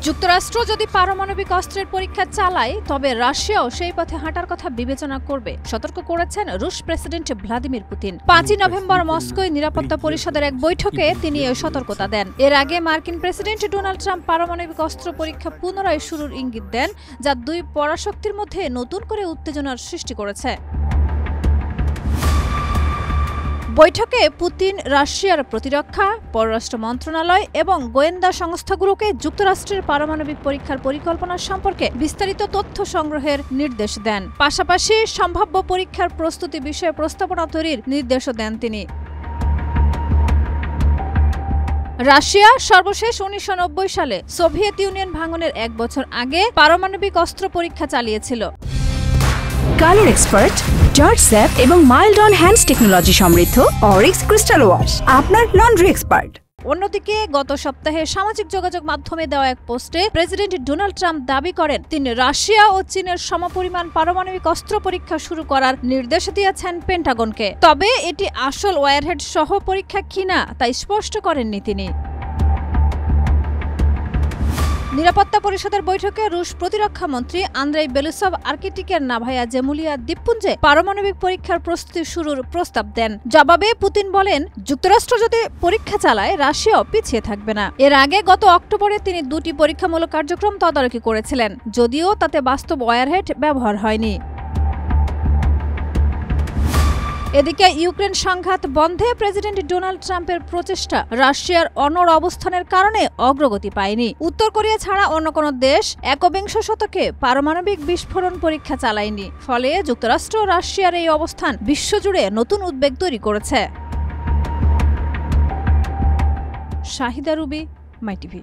যুক্তরাষ্ট্র যদি পারমাণবিক অস্ত্রের পরীক্ষা চালায় তবে রাশিয়াও সেই পথে হাঁটার কথা বিবেচনা করবে, সতর্ক করেছেন রুশ প্রেসিডেন্ট ভ্লাদিমির পুতিন। ৫ই নভেম্বর মস্কোয় নিরাপত্তা পরিষদের এক বৈঠকে তিনি এই সতর্কতা দেন। এর আগে মার্কিন প্রেসিডেন্ট ডোনাল্ড ট্রাম্প পারমাণবিক অস্ত্র পরীক্ষা পুনরায় শুরুর ইঙ্গিত দেন, যা দুই পরাশক্তির মধ্যে নতুন করে উত্তেজনার সৃষ্টি করেছে। বৈঠকে পুতিন রাশিয়ার প্রতিরক্ষা, পররাষ্ট্র মন্ত্রণালয় এবং গোয়েন্দা সংস্থাগুলোকে যুক্তরাষ্ট্রের পারমাণবিক পরীক্ষার পরিকল্পনা সম্পর্কে বিস্তারিত তথ্য সংগ্রহের নির্দেশ দেন। পাশাপাশি সম্ভাব্য পরীক্ষার প্রস্তুতি বিষয়ে প্রস্তাবনা তৈরির নির্দেশও দেন তিনি। রাশিয়া সর্বশেষ ১৯৯০ সালে সোভিয়েত ইউনিয়ন ভাঙনের ১ বছর আগে পারমাণবিক অস্ত্র পরীক্ষা চালিয়েছিল। কালার এক্সপার্ট, জর্জ স্যাপ এবং মাইল্ড অন হ্যান্ডস টেকনোলজি সমৃদ্ধ অরিক্স ক্রিস্টাল ওয়াশ আপনার লন্ড্রি এক্সপার্ট। অন্যদিকে গত সপ্তাহে সামাজিক যোগাযোগ মাধ্যমে দেওয়া এক পোস্টে প্রেসিডেন্ট ডোনাল্ড ট্রাম্প দাবি করেন তিনি রাশিয়া ও চীনের সমপরিমাণ পারমাণবিক অস্ত্র পরীক্ষা শুরু করার নির্দেশ দিয়েছেন পেন্টাগনকে। তবে এটি আসল ওয়ারহেড সহ পরীক্ষা কিনা তা স্পষ্ট করেননি তিনি। নিরাপত্তা পরিষদের বৈঠকে রুশ প্রতিরক্ষা মন্ত্রী আন্দ্রেই বেলুসভ আর্কটিকের নাভায়া জেমুলিয়া দ্বীপপুঞ্জে পারমাণবিক পরীক্ষার প্রস্তুতি শুরুর প্রস্তাব দেন। জবাবে পুতিন বলেন, যুক্তরাষ্ট্র যদি পরীক্ষা চালায় রাশিয়াও পিছিয়ে থাকবে না। এর আগে গত অক্টোবরে তিনি দুটি পরীক্ষামূলক কার্যক্রম তদারকি করেছিলেন, যদিও তাতে বাস্তব ওয়ারহেড ব্যবহার হয়নি। এদিকে ইউক্রেন সংঘাত বন্ধে প্রেসিডেন্ট ডোনাল্ড ট্রাম্পের প্রচেষ্টা রাশিয়ার অনড় অবস্থানের কারণে অগ্রগতি পায়নি। উত্তর কোরিয়া ছাড়া অন্য কোনো দেশ একবিংশ শতকে পারমাণবিক বিস্ফোরণ পরীক্ষা চালায়নি। ফলে যুক্তরাষ্ট্র রাশিয়ার এই অবস্থান বিশ্বজুড়ে নতুন উদ্বেগ তৈরি করেছে। শাহিদা রুবি, মাই টিভি।